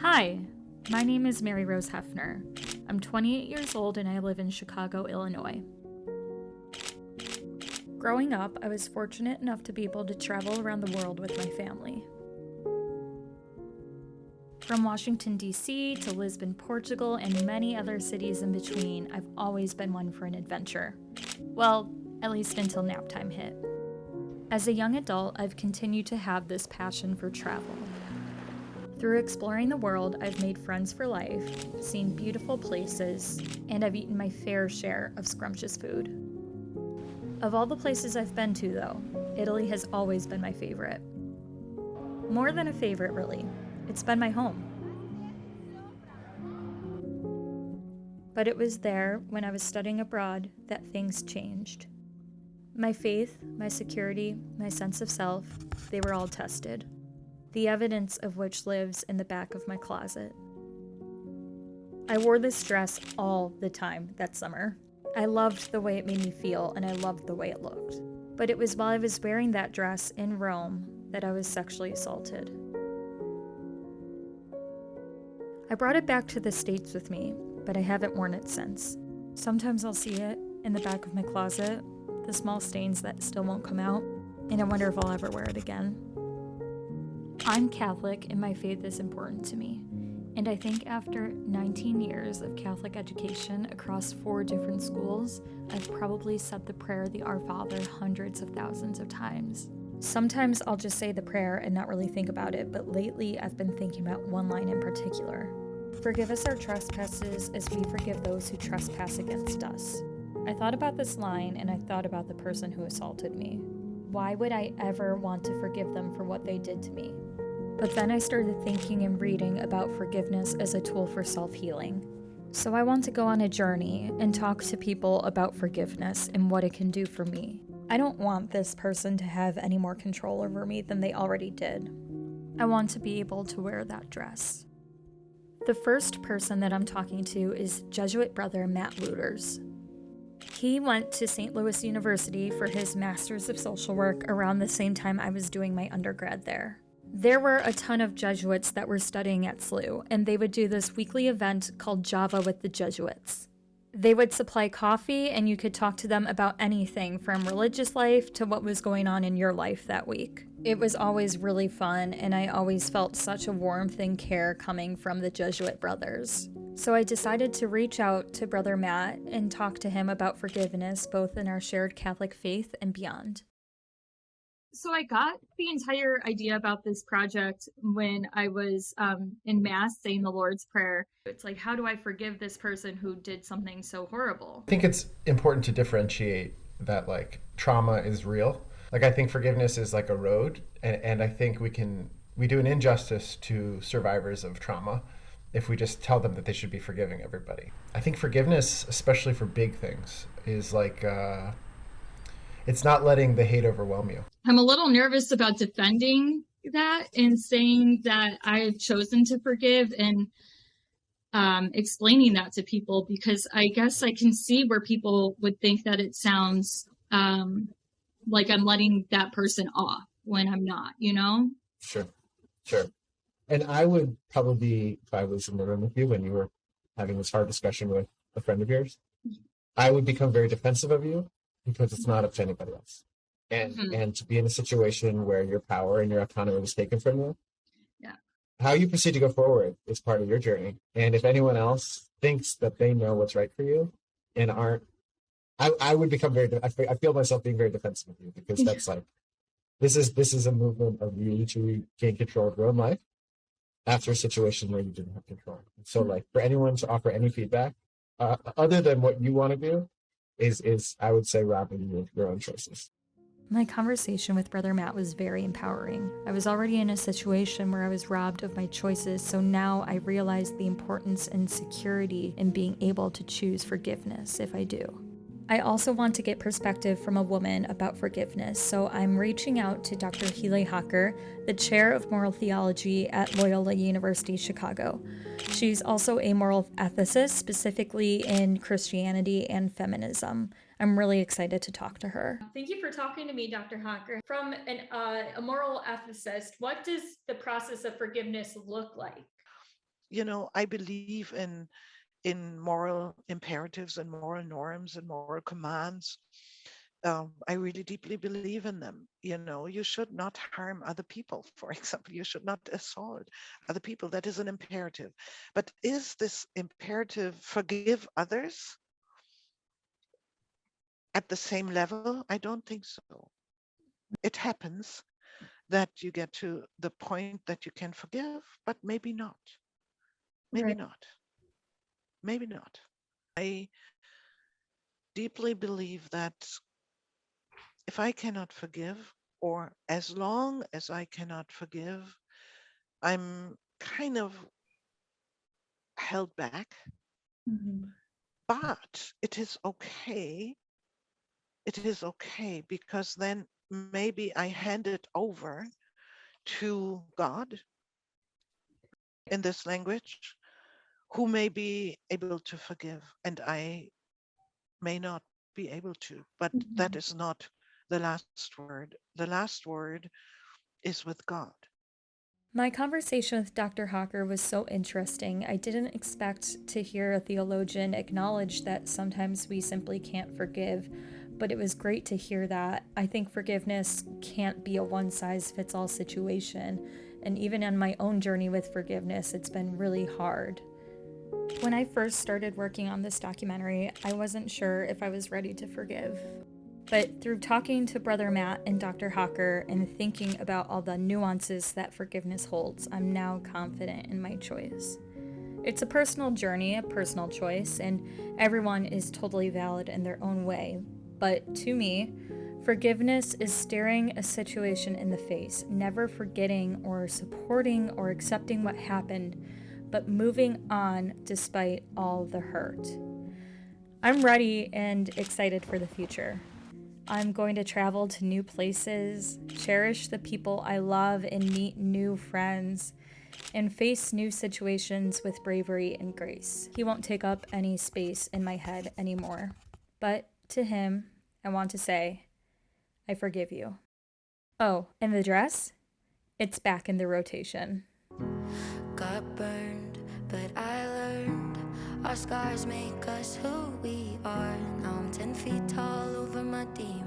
Hi, my name is Mary Rose Hefner. I'm 28 years old and I live in Chicago, Illinois. Growing up, I was fortunate enough to be able to travel around the world with my family. From Washington, D.C. to Lisbon, Portugal, and many other cities in between, I've always been one for an adventure. Well, at least until nap time hit. As a young adult, I've continued to have this passion for travel. Through exploring the world, I've made friends for life, seen beautiful places, and I've eaten my fair share of scrumptious food. Of all the places I've been to, though, Italy has always been my favorite. More than a favorite, really. It's been my home. But it was there, when I was studying abroad, that things changed. My faith, my security, my sense of self, they were all tested. The evidence of which lives in the back of my closet. I wore this dress all the time that summer. I loved the way it made me feel, and I loved the way it looked. But it was while I was wearing that dress in Rome that I was sexually assaulted. I brought it back to the States with me, but I haven't worn it since. Sometimes I'll see it in the back of my closet, the small stains that still won't come out, and I wonder if I'll ever wear it again. I'm Catholic and my faith is important to me, and I think after 19 years of Catholic education across 4 different schools, I've probably said the prayer, the Our Father, hundreds of thousands of times. Sometimes I'll just say the prayer and not really think about it, but lately I've been thinking about one line in particular. Forgive us our trespasses as we forgive those who trespass against us. I thought about this line and I thought about the person who assaulted me. Why would I ever want to forgive them for what they did to me? But then I started thinking and reading about forgiveness as a tool for self-healing. So I want to go on a journey and talk to people about forgiveness and what it can do for me. I don't want this person to have any more control over me than they already did. I want to be able to wear that dress. The first person that I'm talking to is Jesuit brother Matt Luters. He went to St. Louis University for his Master's of Social Work around the same time I was doing my undergrad there. There were a ton of Jesuits that were studying at SLU, and they would do this weekly event called Java with the Jesuits. They would supply coffee, and you could talk to them about anything from religious life to what was going on in your life that week. It was always really fun, and I always felt such a warmth and care coming from the Jesuit brothers. So I decided to reach out to Brother Matt and talk to him about forgiveness, both in our shared Catholic faith and beyond. So I got the entire idea about this project when I was in Mass saying the Lord's Prayer. It's like, how do I forgive this person who did something so horrible? I think it's important to differentiate that trauma is real. I think forgiveness is like a road, and I think we do an injustice to survivors of trauma if we just tell them that they should be forgiving everybody. I think forgiveness, especially for big things, is it's not letting the hate overwhelm you. I'm a little nervous about defending that and saying that I've chosen to forgive and explaining that to people, because I guess I can see where people would think that it sounds like I'm letting that person off when I'm not, you know? Sure. And I would probably be, if I was in the room with you when you were having this hard discussion with a friend of yours, I would become very defensive of you because it's not up to anybody else. And to be in a situation where your power and your autonomy was taken from you, how you proceed to go forward is part of your journey. And if anyone else thinks that they know what's right for you and aren't, I would become I feel myself being very defensive of you, because that's this is a movement of you to gain control of your own life after a situation where you didn't have control. So for anyone to offer any feedback other than what you want to do is I would say robbing you of your own choices. My conversation with Brother Matt was very empowering. I was already in a situation where I was robbed of my choices, so now I realize the importance and security in being able to choose forgiveness if I do. I also want to get perspective from a woman about forgiveness, so I'm reaching out to Dr. Hele Hocker, the chair of moral theology at Loyola University Chicago. She's also a moral ethicist, specifically in Christianity and feminism. I'm really excited to talk to her. Thank you for talking to me, Dr. Hocker. From a moral ethicist, what does the process of forgiveness look like? I believe in moral imperatives and moral norms and moral commands. I really deeply believe in them. You should not harm other people, for example. You should not assault other people. That is an imperative. But is this imperative forgive others at the same level? I don't think so. It happens that you get to the point that you can forgive, but maybe not. Maybe Right. not. Maybe not. I deeply believe that if I cannot forgive, or as long as I cannot forgive, I'm kind of held back. Mhm. But it is okay. It is okay because then maybe I hand it over to God in this language, who may be able to forgive, and I may not be able to. But that Mhm. is not the last word. The last word is with God. My conversation with Dr. Hawker was so interesting. I didn't expect to hear a theologian acknowledge that sometimes we simply can't forgive, but it was great to hear that. I think forgiveness can't be a one size fits all situation, and even on my own journey with forgiveness, it's been really hard. When I first started working on this documentary, I wasn't sure if I was ready to forgive. But through talking to Brother Matt and Dr. Hawker and thinking about all the nuances that forgiveness holds, I'm now confident in my choice. It's a personal journey, a personal choice, and everyone is totally valid in their own way. But to me, forgiveness is staring a situation in the face, never forgetting or supporting or accepting what happened, but moving on despite all the hurt. I'm ready and excited for the future. I'm going to travel to new places, cherish the people I love, and meet new friends, and face new situations with bravery and grace. He won't take up any space in my head anymore. But to him, I want to say, I forgive you. Oh, and the dress? It's back in the rotation. Got burned, but I learned our scars make us who we are. Now I'm 10 feet tall over my demons.